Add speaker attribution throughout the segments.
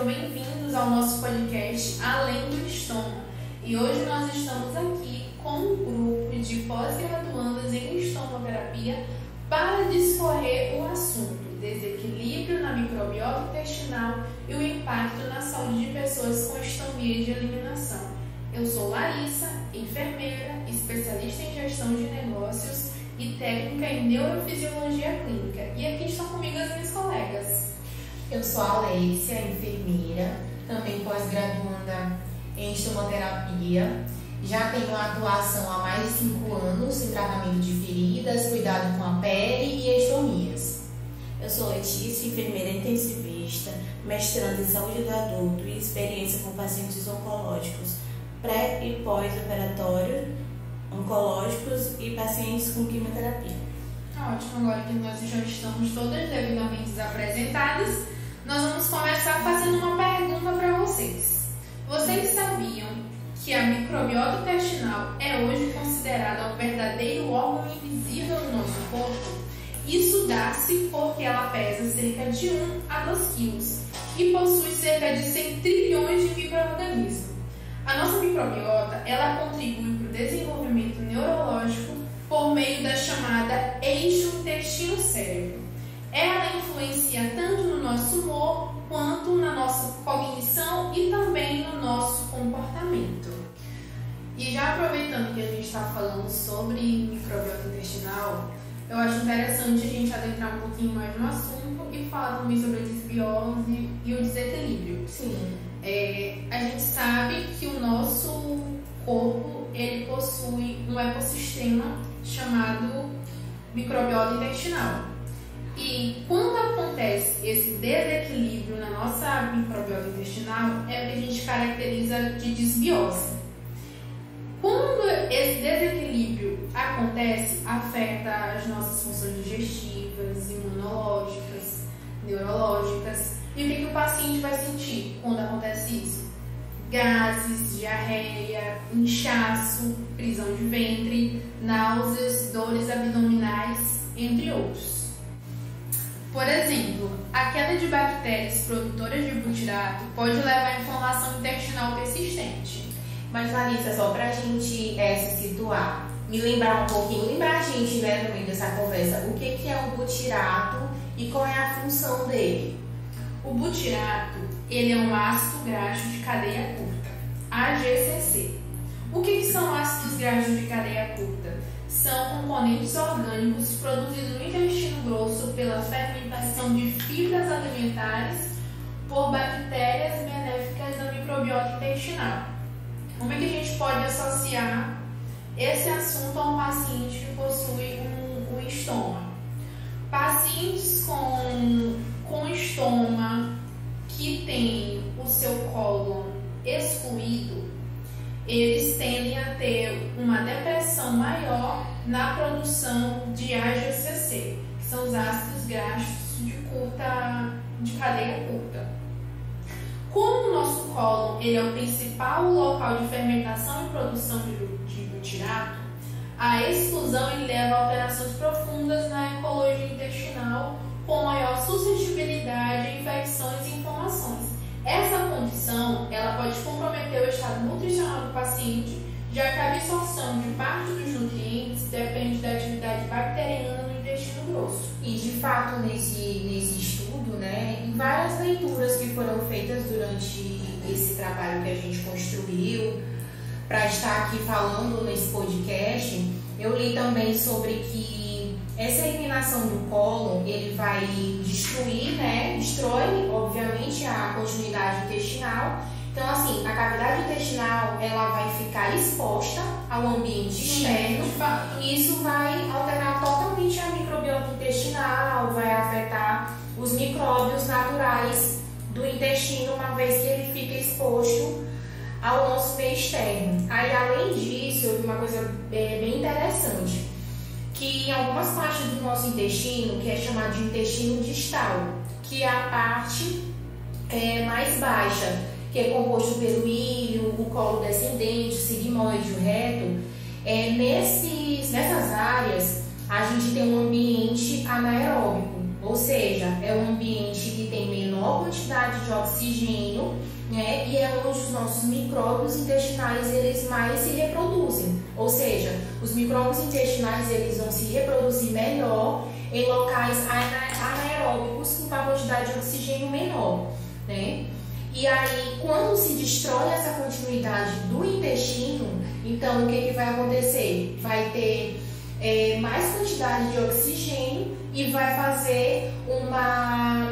Speaker 1: sejam bem-vindos ao nosso podcast Além do Estômago. E hoje nós estamos aqui com um grupo de pós-graduandas em estomoterapia para discorrer o assunto desequilíbrio na microbiota intestinal e o impacto na saúde de pessoas com estomia de eliminação. Eu sou Larissa, enfermeira, especialista em gestão de negócios e técnica em neurofisiologia clínica. E aqui estão comigo as minhas colegas.
Speaker 2: Eu sou a Alexia, enfermeira, também pós-graduanda em estomoterapia. Já tenho atuação há mais de 5 anos em tratamento de feridas, cuidado com a pele e estomias.
Speaker 3: Eu sou Letícia, enfermeira intensivista, mestrando em saúde do adulto e experiência com pacientes oncológicos, pré e pós-operatório, oncológicos e pacientes com quimioterapia.
Speaker 1: Ótimo, agora que nós já estamos todas devidamente apresentadas, nós vamos começar fazendo uma pergunta para vocês. Vocês sabiam que a microbiota intestinal é hoje considerada o verdadeiro órgão invisível do nosso corpo? Isso dá-se porque ela pesa cerca de 1 a 2 quilos e possui cerca de 100 trilhões de micro-organismos. A nossa microbiota, ela contribui para o desenvolvimento neurológico por meio da chamada eixo intestino-cérebro. Ela influencia tanto no nosso humor quanto na nossa cognição e também no nosso comportamento. E já aproveitando que a gente está falando sobre microbiota intestinal, eu acho interessante a gente adentrar um pouquinho mais no assunto e falar também sobre a desbiose e o desequilíbrio.
Speaker 2: Sim.
Speaker 1: A gente sabe que o nosso corpo ele possui um ecossistema chamado microbiota intestinal. E quando acontece esse desequilíbrio na nossa microbiota intestinal, é o que a gente caracteriza de desbiose. Quando esse desequilíbrio acontece, afeta as nossas funções digestivas, imunológicas, neurológicas. E o que o paciente vai sentir quando acontece isso? Gases, diarreia, inchaço, prisão de ventre, náuseas, dores abdominais, entre outros. Por exemplo, a queda de bactérias produtoras de butirato pode levar a inflamação intestinal persistente.
Speaker 2: Mas, Larissa, só pra gente se situar, me lembrar um pouquinho, lembrar a gente, né, no meio dessa conversa, o que é o butirato e qual é a função dele?
Speaker 1: O butirato, ele é um ácido graxo de cadeia curta, AGCC. O que são ácidos graxos de cadeia curta? São componentes orgânicos produzidos no intestino grosso pela fermentação de fibras alimentares por bactérias benéficas da microbiota intestinal. Como é que a gente pode associar esse assunto a um paciente que possui um estômago? Pacientes com estômago que tem o seu cólon excluído, eles tendem a ter uma depressão maior na produção de AGCC, que são os ácidos graxos de cadeia curta. Como o nosso cólon ele é o principal local de fermentação e produção de butirato, a exclusão ele leva a alterações profundas na ecologia intestinal, com maior suscetibilidade a infecções e inflamações. Essa condição ela pode comprometer o estado nutricional do paciente, já que a absorção de parte dos nutrientes depende da atividade bacteriana no intestino grosso.
Speaker 2: E de fato, nesse estudo, né, em várias leituras que foram feitas durante esse trabalho que a gente construiu para estar aqui falando nesse podcast, eu li também sobre que essa eliminação do cólon, ele vai destruir, né, destrói, obviamente, a continuidade intestinal. Então, assim, a cavidade intestinal, ela vai ficar exposta ao ambiente externo e isso vai alterar totalmente a microbiota intestinal, vai afetar os micróbios naturais do intestino, uma vez que ele fica exposto ao nosso meio externo. Aí, além disso, eu vi uma coisa bem interessante, que em algumas partes do nosso intestino, que é chamado de intestino distal, que é a parte mais baixa, que é composto pelo íleo, o colo descendente, o sigmoide, o reto, nessas áreas a gente tem um ambiente anaeróbico, ou seja, é um ambiente que tem menor menor quantidade de oxigênio, né? E é onde os nossos micróbios intestinais eles mais se reproduzem. Ou seja, os micróbios intestinais eles vão se reproduzir melhor em locais anaeróbicos com uma quantidade de oxigênio menor, né? E aí, quando se destrói essa continuidade do intestino, então o que vai acontecer? Vai ter mais quantidade de oxigênio e vai fazer uma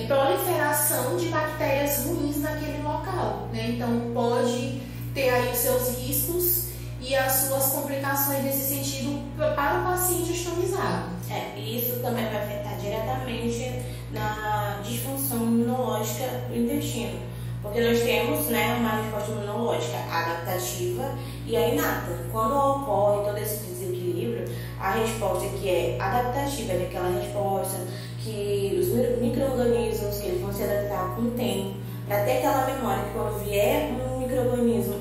Speaker 2: proliferação de bactérias ruins naquele local, né? Então pode ter aí os seus riscos e as suas complicações nesse sentido para o paciente estomizado.
Speaker 3: Isso também vai afetar diretamente na disfunção imunológica do intestino, porque nós temos, né, uma resposta imunológica adaptativa e a inata. Quando ocorre todo esse desequilíbrio, a resposta que é adaptativa é aquela resposta que os micro-organismos eles vão se adaptar com o tempo, para ter aquela memória que quando vier um micro-organismo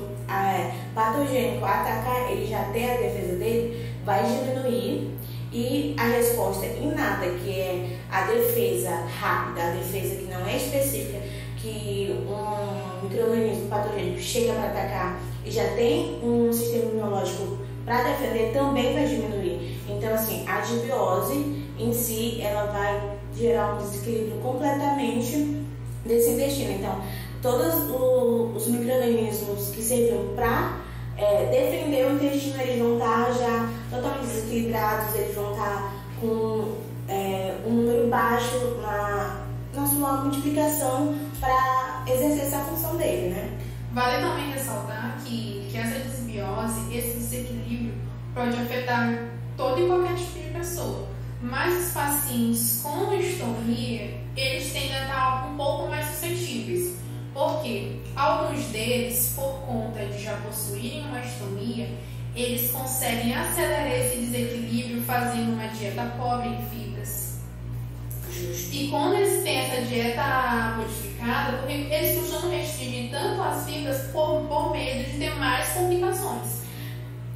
Speaker 3: patogênico atacar, ele já ter a defesa dele, vai diminuir. E a resposta inata, que é a defesa rápida, a defesa que não é específica, que um micro-organismo patogênico chega para atacar e já tem um sistema imunológico para defender, também vai diminuir. Então, assim, a antibiose em si, ela vai gerar um desequilíbrio completamente desse intestino. Então, todos os micro-organismos que serviam para defender o intestino, eles vão estar já totalmente desequilibrados, eles vão estar com um número baixo na sua multiplicação para exercer essa função dele, né?
Speaker 1: Vale também ressaltar que essa desbiose, esse desequilíbrio pode afetar toda e qualquer tipo de pessoa, mas os pacientes com estomia, eles tendem a estar um pouco mais suscetíveis. Porque alguns deles, por conta de já possuírem uma estomia, eles conseguem acelerar esse desequilíbrio fazendo uma dieta pobre em fibras.
Speaker 3: Justo.
Speaker 1: E quando eles têm essa dieta modificada, porque eles costumam restringir tanto as fibras por medo de ter mais complicações.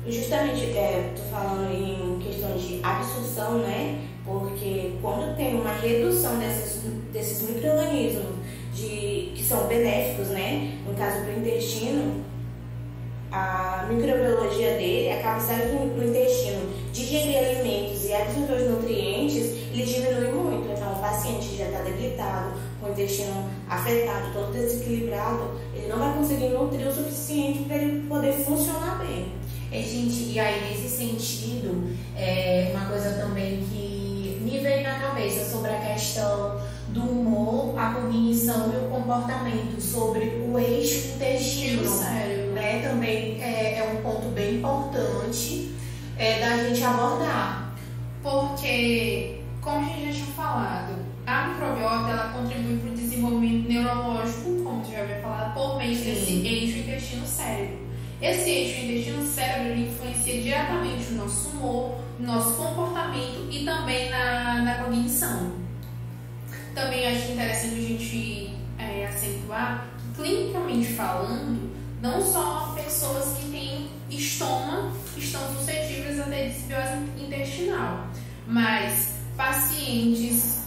Speaker 3: Justamente, estou falando em questão de absorção, né? Porque quando tem uma redução desses micro-organismos que são benéficos, né? No caso do intestino, a microbiologia dele, a capacidade do intestino digerir alimentos e absorver os nutrientes, ele diminui muito. Então, o paciente já está debilitado, com o intestino afetado, todo desequilibrado, ele não vai conseguir nutrir o suficiente para ele poder funcionar bem.
Speaker 2: Gente, e aí nesse sentido, uma coisa também que me veio na cabeça sobre a questão do humor, a cognição e o comportamento, sobre o eixo intestino, né? Também é um ponto bem importante da gente abordar.
Speaker 1: Porque, como a gente já tinha falado, a microbiota ela contribui para o desenvolvimento neurológico, como tu já havia falado, por meio desse eixo intestino-cérebro. Esse eixo intestino-cérebro influencia diretamente o nosso humor, o nosso comportamento e também na cognição. Também acho interessante a gente acentuar que, clinicamente falando, não só pessoas que têm estômago estão suscetíveis a ter desbiose intestinal, mas pacientes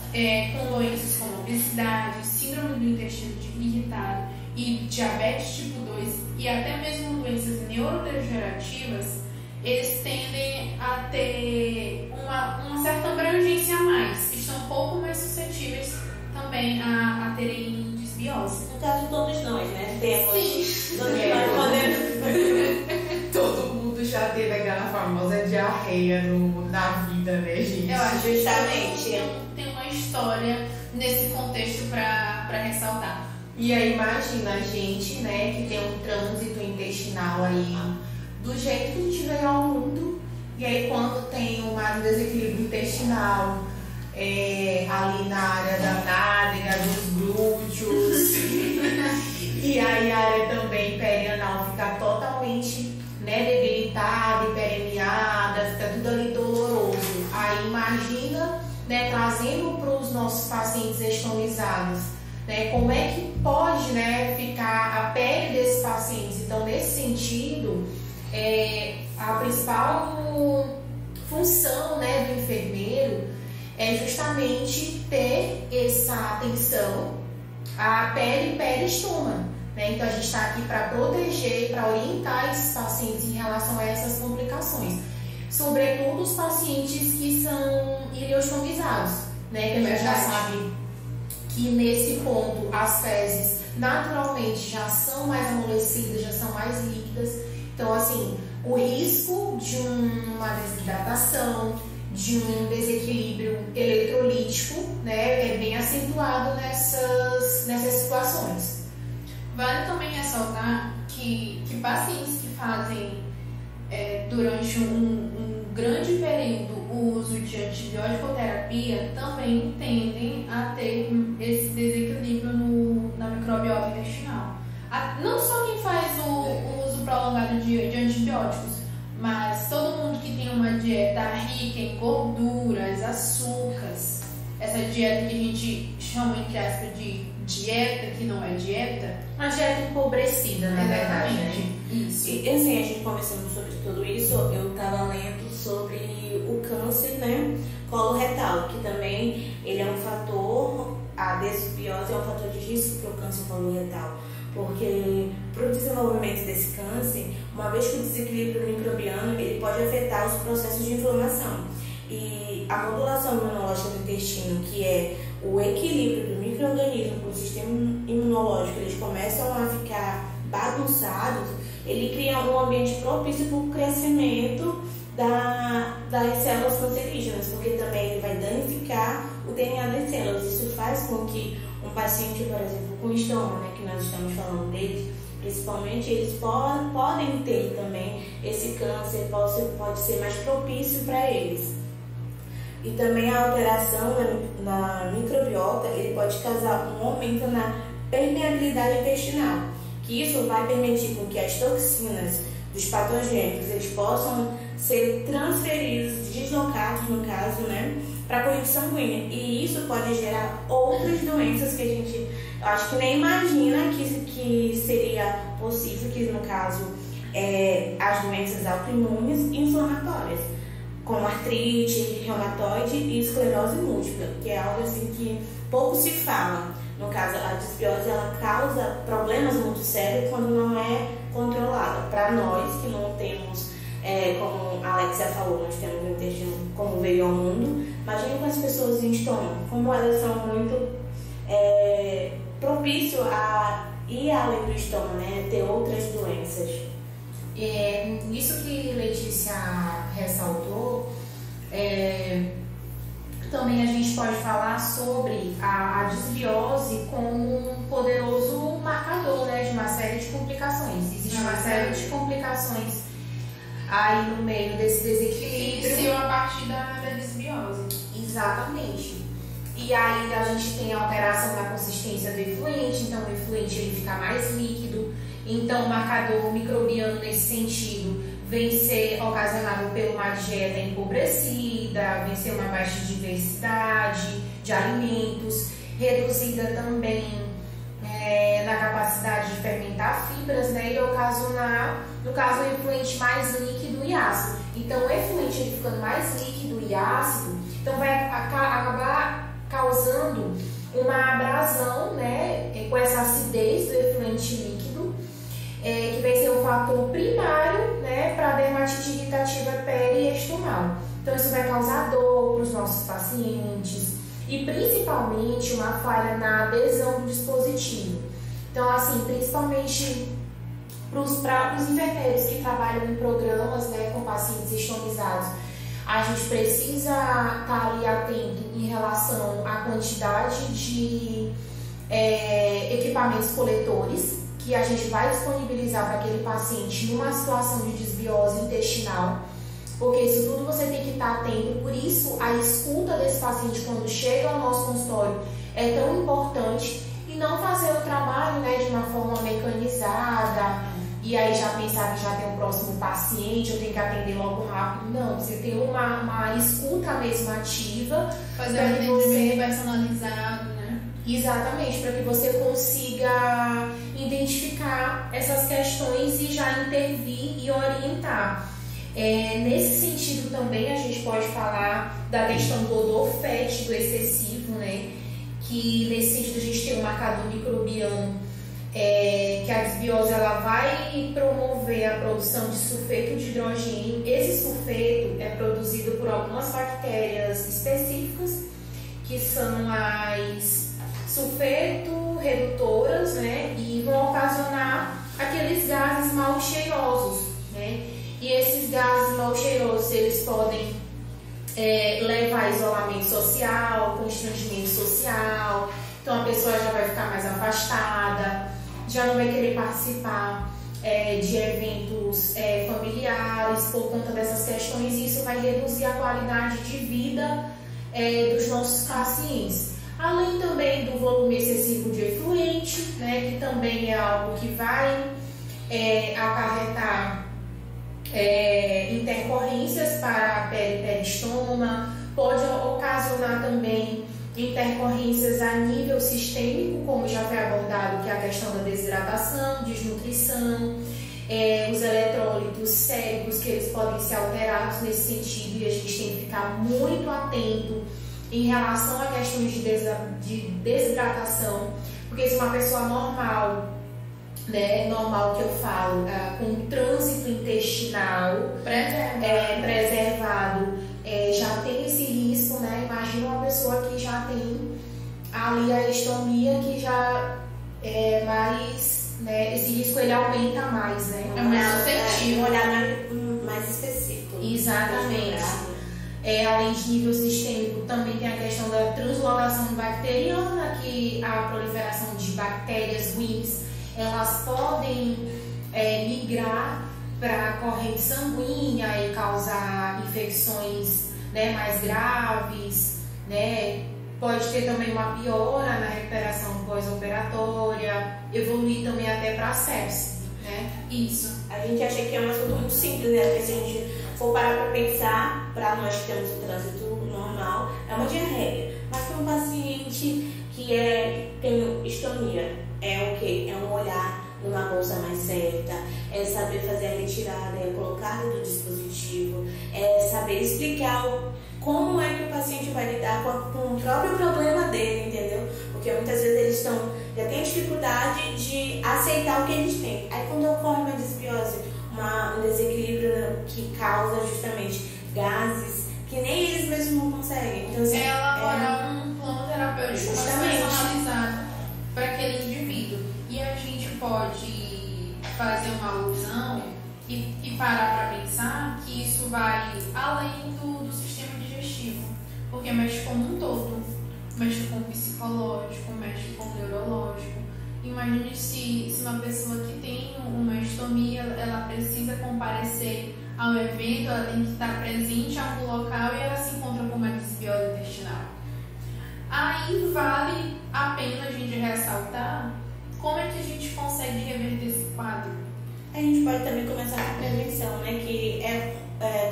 Speaker 1: com doenças como obesidade, síndrome do intestino irritado e diabetes tipo 2 e até mesmo doenças neurodegenerativas, eles tendem a ter uma certa abrangência a mais, estão um pouco mais suscetíveis também a terem desbiose.
Speaker 3: No caso, todos nós, né? Temos.
Speaker 1: Sim.
Speaker 3: Todos nós podemos.
Speaker 2: Todo mundo já teve aquela famosa diarreia na vida, né, gente?
Speaker 1: Eu acho que
Speaker 3: justamente
Speaker 1: tem uma história nesse contexto para ressaltar.
Speaker 2: E aí imagina a gente, né, que tem um trânsito intestinal aí do jeito que a gente veio ao mundo, e aí quando tem um desequilíbrio intestinal ali na área da nádega, dos glúteos e aí a área também perianal fica totalmente, né, debilitada, hiperemiada, fica tudo ali doloroso. Aí imagina, né, trazendo para os nossos pacientes estomizados, né, como é que pode, né, ficar a pele desses pacientes. Então, nesse sentido, a principal função, né, do enfermeiro é justamente ter essa atenção à pele, pele e estômago, né? Então a gente está aqui para proteger, para orientar esses pacientes em relação a essas complicações, sobretudo os pacientes que são ileostomizados, né? Que a gente já sabe que nesse ponto as fezes naturalmente já são mais amolecidas, já são mais líquidas. Então, assim, o risco de uma desidratação, de um desequilíbrio eletrolítico, né, é bem acentuado nessas situações.
Speaker 1: Vale também ressaltar que pacientes que fazem durante um grande período o uso de antibiótico-terapia também tendem a ter esse desequilíbrio na microbiota intestinal. Não só quem faz o uso prolongado de antibióticos, mas todo mundo que tem uma dieta rica em gorduras, açúcares, essa dieta que a gente chama, entre aspas, de dieta, que não é dieta.
Speaker 2: Uma dieta empobrecida, na verdade, né?
Speaker 3: Isso. E assim, a gente conversando sobre tudo isso, eu estava lendo sobre o câncer, né, coloretal, que também ele é um fator, a desbiose é um fator de risco para o câncer coloretal, porque para o desenvolvimento desse câncer, uma vez que o desequilíbrio microbiano, ele pode afetar os processos de inflamação. E a modulação imunológica do intestino, que é o equilíbrio do micro-organismo com o sistema imunológico, eles começam a ficar bagunçados, ele cria um ambiente propício para o crescimento das células cancerígenas, porque também ele vai danificar o DNA das células. Isso faz com que um paciente, por exemplo, com estômago, né, que nós estamos falando deles, principalmente, eles podem ter também esse câncer, pode ser mais propício para eles. E também a alteração na microbiota, ele pode causar um aumento na permeabilidade intestinal, que isso vai permitir com que as toxinas dos patogênicos eles possam ser transferidos, deslocados, no caso, né, para a corrente sanguínea. E isso pode gerar outras doenças que a gente, eu acho que nem imagina que seria possível, que no caso, as doenças autoimunes e inflamatórias, como artrite, reumatoide e esclerose múltipla, que é algo assim que pouco se fala. No caso, a desbiose ela causa problemas muito sérios quando não é controlada. Para nós que não temos, como a Alexia falou, nós temos o intestino como veio ao mundo, imagine com as pessoas em estômago, como elas são muito propícias a ir além do estômago, né, ter outras doenças.
Speaker 2: Isso que Letícia ressaltou, também a gente pode falar sobre a desbiose como um poderoso marcador, né, de uma série de complicações. Existe uma série de complicações aí no meio desse desequilíbrio.
Speaker 1: Sim, a partir da desbiose.
Speaker 2: Exatamente. E aí a gente tem a alteração da consistência do efluente, então o efluente ele fica mais líquido. Então o marcador microbiano nesse sentido vem ser ocasionado por uma dieta empobrecida, vem ser uma baixa diversidade de alimentos, reduzida também na capacidade de fermentar fibras, né, e ocasionar, no caso, o efluente mais líquido e ácido. Então o efluente ele ficando mais líquido e ácido, então vai acabar causando uma abrasão, né, com essa acidez do efluente líquido, que vai ser o fator primário, né, para a dermatite irritativa periestomal. Então isso vai causar dor para os nossos pacientes e principalmente uma falha na adesão do dispositivo. Então, assim, principalmente para os enfermeiros que trabalham em programas, né, com pacientes estomizados, a gente precisa estar ali atento em relação à quantidade de equipamentos coletores que a gente vai disponibilizar para aquele paciente numa situação de desbiose intestinal, porque isso tudo você tem que estar atento. Por isso a escuta desse paciente quando chega ao nosso consultório é tão importante, e não fazer o trabalho, né, de uma forma mecanizada e aí já pensar que já tem um próximo paciente, eu tenho que atender logo rápido. Não, você tem uma escuta mesmo ativa,
Speaker 1: fazer um atendimento personalizado, né?
Speaker 2: Exatamente, para que você consiga identificar essas questões e já intervir e orientar. Nesse sentido também a gente pode falar da questão do odor fétido excessivo, né? Que nesse sentido a gente tem um marcador microbiano, que a desbiose ela vai promover a produção de sulfeto de hidrogênio. Esse sulfeto é produzido por algumas bactérias específicas, que são as sulfeto redutoras, né? E vão ocasionar aqueles gases mal cheirosos, né? E esses gases mal cheirosos, eles podem levar a isolamento social, constrangimento social. Então a pessoa já vai ficar mais afastada, já não vai querer participar de eventos familiares por conta dessas questões, e isso vai reduzir a qualidade de vida dos nossos pacientes. Além também do volume excessivo de efluente, né, que também é algo que vai acarretar intercorrências para a pele e peristoma, pode ocasionar também intercorrências a nível sistêmico, como já foi abordado, que é a questão da desidratação, desnutrição, os eletrólitos séricos, que eles podem ser alterados nesse sentido, e a gente tem que ficar muito atento em relação a questões de desidratação, porque se uma pessoa normal, né, normal que eu falo, com trânsito intestinal preservado, já tem esse risco, né? Imagina uma pessoa que já tem ali a estomia, que já é mais, né? Esse risco ele aumenta mais, né?
Speaker 1: É mais suscetível.
Speaker 3: Um olhar mais específico.
Speaker 2: Exatamente. Além de nível sistêmico, também tem a questão da translocação bacteriana, que a proliferação de bactérias ruins, elas podem migrar para a corrente sanguínea e causar infecções, né, mais graves, né? Pode ter também uma piora na recuperação pós-operatória, evoluir também até para a sepse, né?
Speaker 1: Isso.
Speaker 3: A gente acha que é um assunto muito simples, né? Porque se a gente for parar para pensar, para nós que temos o trânsito normal, é uma diarreia. Mas para um paciente que tem estomia, é o quê? É um olhar numa bolsa mais certa, é saber fazer a retirada, é colocar do dispositivo, é saber explicar como é que o paciente vai lidar com o próprio problema dele, entendeu? Porque muitas vezes eles já têm dificuldade de aceitar o que eles têm. Aí quando ocorre uma desbiose, um desequilíbrio, né, que causa justamente gases que nem eles mesmos não conseguem. Então, assim,
Speaker 1: elaborar um plano terapêutico mais personalizado para aquele indivíduo. E a gente pode fazer uma alusão e parar para pensar que isso vai além do sistema digestivo, porque mexe com um todo, mexe com o psicológico, mexe com o neurológico. Imagine se uma pessoa que tem uma estomia, ela precisa comparecer ao evento, ela tem que estar presente em algum local e ela se encontra com uma desbiose intestinal. Aí vale a pena a gente ressaltar como é que a gente consegue reverter esse quadro.
Speaker 3: A gente pode também começar com a prevenção, né? Que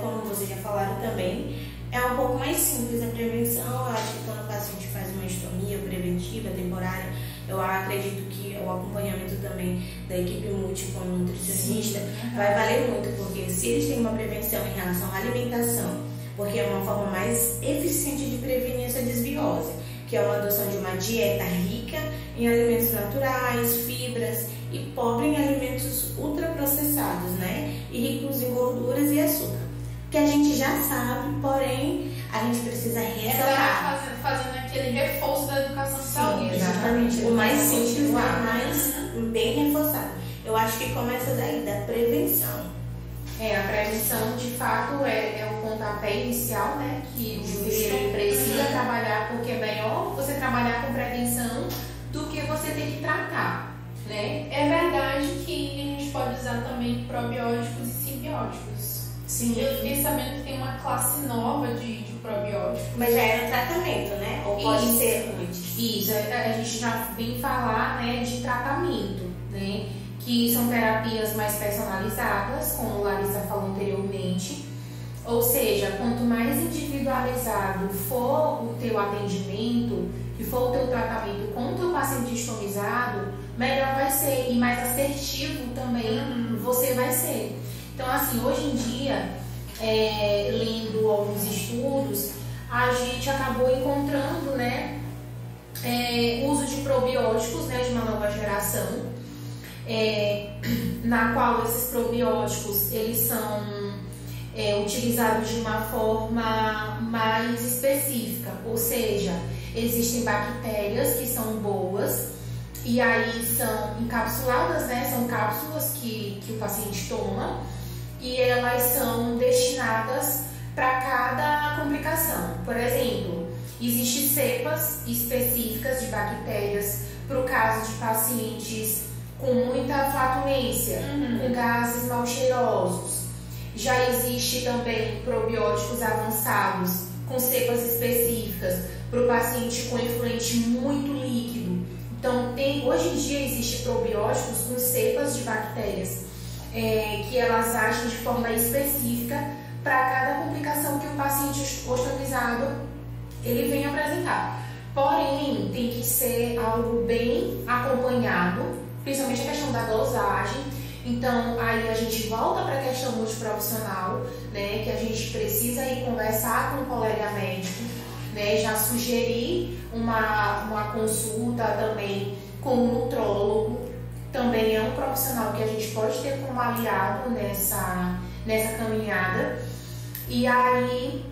Speaker 3: como vocês já falaram também, é um pouco mais simples a prevenção. Eu acho que quando o paciente faz uma estomia preventiva, temporária, eu acredito que o acompanhamento também da equipe multi como nutricionista vai valer muito, porque se eles têm uma prevenção em relação à alimentação, porque é uma forma mais eficiente de prevenir essa desbiose, que é uma adoção de uma dieta rica em alimentos naturais, fibras e pobre em alimentos ultraprocessados, né? E ricos em gorduras e açúcar. Que a gente já sabe, porém, a gente precisa ressaltar.
Speaker 1: Fazendo aquele reforço da educação de saúde.
Speaker 2: Exatamente.
Speaker 3: O mais simples, mas bem reforçado. Eu acho que começa daí, da prevenção.
Speaker 2: A prevenção, de fato, é o pontapé inicial, né? Que o juiz precisa trabalhar, porque é melhor você trabalhar com prevenção do que você ter que tratar, né?
Speaker 1: É verdade que a gente pode usar também probióticos e simbióticos.
Speaker 2: Sim.
Speaker 1: Eu fiquei sabendo que tem uma classe nova de probióticos.
Speaker 3: Mas já é no tratamento, né? Ou pode ser antes?
Speaker 2: Isso, a gente já vem falar, né, de tratamento, né? Que são terapias mais personalizadas, como Larissa falou anteriormente. Ou seja, quanto mais individualizado for o teu atendimento, que for o teu tratamento com o teu paciente estomizado, melhor vai ser e mais assertivo também você vai ser. Então, assim, hoje em dia, lendo alguns estudos, a gente acabou encontrando, né, uso de probióticos, né, de uma nova geração, na qual esses probióticos eles são utilizados de uma forma mais específica, ou seja, existem bactérias que são boas e aí são encapsuladas, né, são cápsulas que o paciente toma e elas são destinadas para cada complicação. Por exemplo, existem cepas específicas de bactérias para o caso de pacientes com muita flatulência, com gases mal cheirosos. Já existe também probióticos avançados com cepas específicas para o paciente com efluente muito líquido. Então, hoje em dia existe probióticos com cepas de bactérias que elas agem de forma específica para cada complicação que o paciente hospitalizado ele vem apresentar. Porém, tem que ser algo bem acompanhado, principalmente a questão da dosagem. Então, aí a gente volta para a questão multiprofissional, né, que a gente precisa ir conversar com um colega médico, né, já sugerir uma consulta também com um nutrólogo, também é um profissional que a gente pode ter como aliado nessa caminhada. E aí,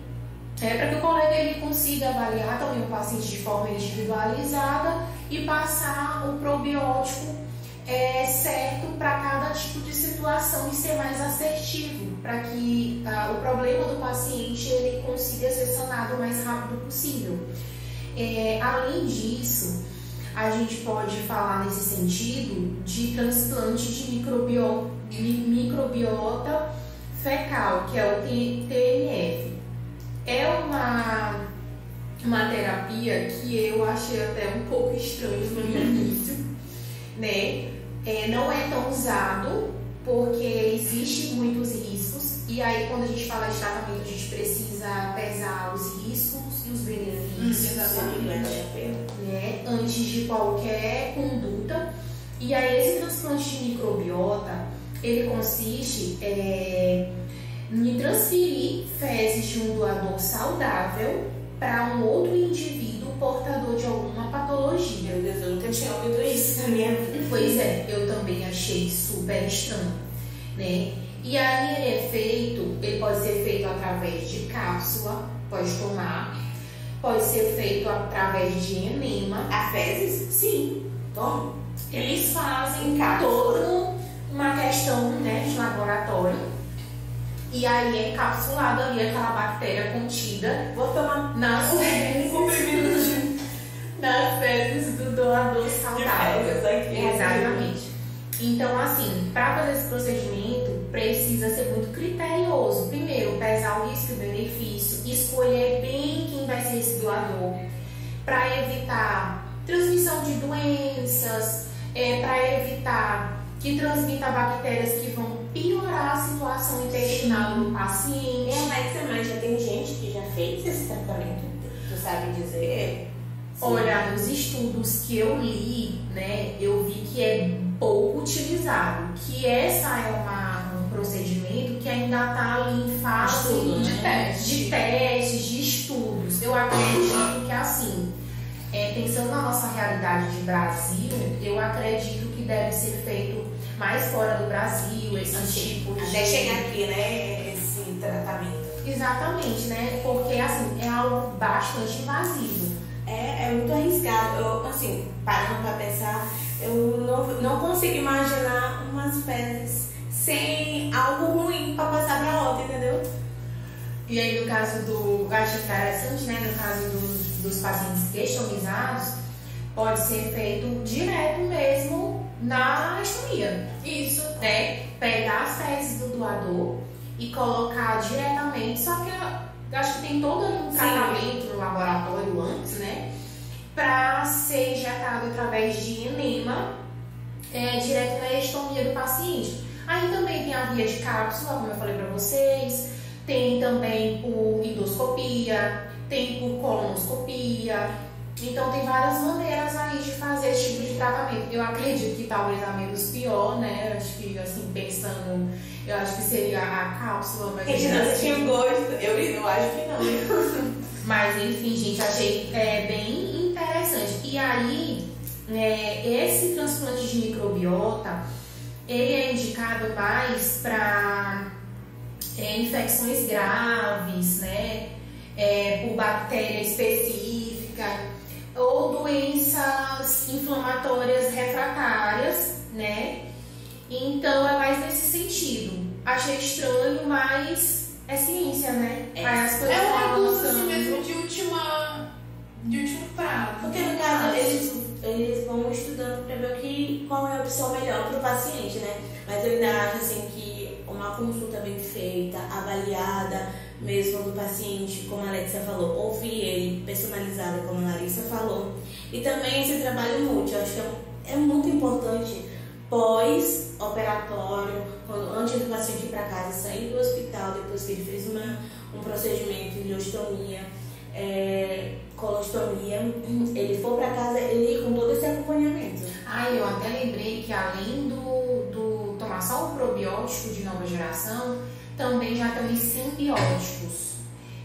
Speaker 2: para que o colega ele consiga avaliar também o paciente de forma individualizada e passar o probiótico certo para cada tipo de situação e ser mais assertivo, para que o problema do paciente ele consiga ser sanado o mais rápido possível. Além disso, a gente pode falar nesse sentido de transplante de microbiota fecal, que é o TMF. É uma terapia que eu achei até um pouco estranho no início, né? Não é tão usado porque existe muitos riscos, e aí quando a gente fala de tratamento a gente precisa pesar os riscos e os benefícios, né, antes de qualquer conduta. E aí esse transplante de microbiota ele consiste em transferir fezes de um doador saudável para um outro indivíduo portador de alguma patologia.
Speaker 3: Meu Deus, eu nunca tinha ouvido isso na minha vida.
Speaker 2: Pois é, eu também achei super estranho, né? E aí ele pode ser feito através de cápsula, pode tomar, pode ser feito através de enema.
Speaker 3: A fezes? Sim, toma.
Speaker 2: Eles fazem toda uma questão, né, de laboratório. E aí é encapsulado ali aquela bactéria contida.
Speaker 3: Vou tomar
Speaker 2: nas fezes do doador saudável. Exatamente. Então, assim, para fazer esse procedimento, precisa ser muito criterioso. Primeiro, pesar o risco e o benefício, escolher bem quem vai ser esse doador, para evitar transmissão de doenças, para evitar que transmita bactérias que vão piorar a situação intestinal do paciente.
Speaker 3: Mas já tem gente que já fez esse tratamento, tu sabe dizer?
Speaker 2: Olha, nos estudos que eu li, né, eu vi que é pouco utilizado, que essa é um procedimento que ainda está ali em fase de testes, de estudos. Eu acredito que assim, pensando na nossa realidade de Brasil, eu acredito que deve ser feito mais fora do Brasil, esse tipo de...
Speaker 3: Até chegar aqui, né, esse tratamento.
Speaker 2: Exatamente, né, porque assim, é algo bastante invasivo.
Speaker 3: É muito arriscado. Eu, assim, parando para pensar, eu não consigo imaginar umas fezes sem algo ruim para passar para outra, entendeu?
Speaker 2: E aí, no caso eu acho interessante, né, no caso dos pacientes questonizados, pode ser feito direto mesmo na anastomia. Isso, né? Pegar as fezes do doador e colocar diretamente, só que eu acho que tem todo um tratamento no laboratório antes, né? Para ser injetado através de enema direto na estomia do paciente. Aí também tem a via de cápsula, como eu falei para vocês, tem também por endoscopia, tem por colonoscopia, Então tem várias maneiras aí de fazer esse tipo de tratamento. Eu acredito que talvez a menos pior, né? Eu acho que, assim, pensando, eu acho que seria a cápsula, mas...
Speaker 3: Gente, não tinha um gosto. Eu acho que não.
Speaker 2: Mas enfim, gente, achei bem interessante. E aí, esse transplante de microbiota, ele é indicado mais para infecções graves, né? Por bactéria específica ou doenças inflamatórias refratárias, né? Então é mais nesse sentido. Achei estranho, mas é ciência, né? As coisas
Speaker 1: É um
Speaker 2: vão
Speaker 1: recurso assim
Speaker 2: avançando.
Speaker 1: mesmo de último prazo.
Speaker 3: Porque no caso eles vão estudando para ver qual é a opção melhor para o paciente, né? Mas eu ainda acho assim que uma consulta bem feita, avaliada mesmo do paciente, como a Alexia falou, ouvir ele personalizado, como a Larissa falou. E também esse trabalho múltiplo, eu acho que é muito importante pós-operatório, antes do paciente ir para casa, sair do hospital, depois que ele fez um procedimento de ileostomia, colostomia, ele for para casa, ele ir com todo esse acompanhamento.
Speaker 2: Eu até lembrei que além do tomar só o probiótico de nova geração, também já tem os simbióticos,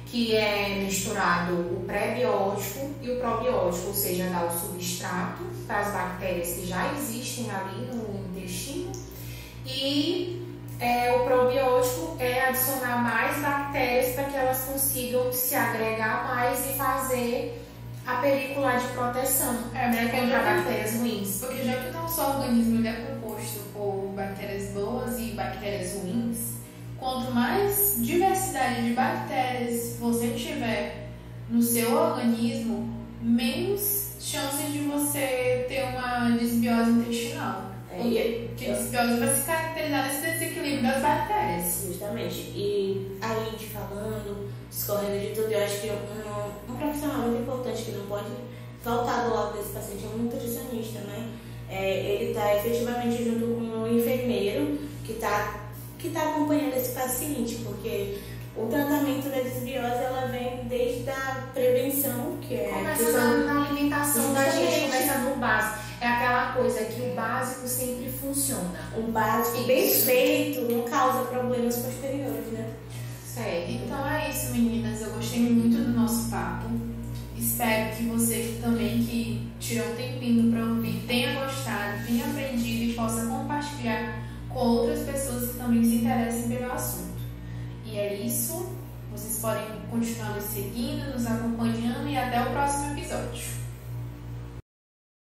Speaker 2: que é misturado o pré-biótico e o probiótico, ou seja, dá o substrato para as bactérias que já existem ali no intestino, e o probiótico é adicionar mais bactérias para que elas consigam se agregar mais e fazer a película de proteção, né, contra bactérias ruins.
Speaker 1: Porque já que o nosso organismo ele é composto por bactérias boas e bactérias ruins, quanto mais diversidade de bactérias você tiver no seu organismo, menos chances de você ter uma desbiose intestinal. Porque a desbiose vai se caracterizar nesse desequilíbrio das bactérias.
Speaker 3: Justamente. E a gente falando, discorrendo de tudo, eu acho que um profissional muito importante que não pode faltar do lado desse paciente é um nutricionista, né? Ele está efetivamente junto com um enfermeiro que está acompanhando esse paciente, porque o tratamento da desbiose ela vem desde a prevenção, que é
Speaker 2: começa na alimentação da gente, começa no básico. É aquela coisa que o básico sempre funciona.
Speaker 3: Um básico bem feito não causa problemas posteriores, né?
Speaker 2: Certo.
Speaker 1: Então é isso, meninas. Eu gostei muito do nosso papo. Espero que você também, que tirou um tempinho para ouvir, tenha gostado, tenha aprendido e possa compartilhar com outras pessoas que também se interessem pelo assunto. E é isso. Vocês podem continuar nos seguindo, nos acompanhando e até o próximo episódio.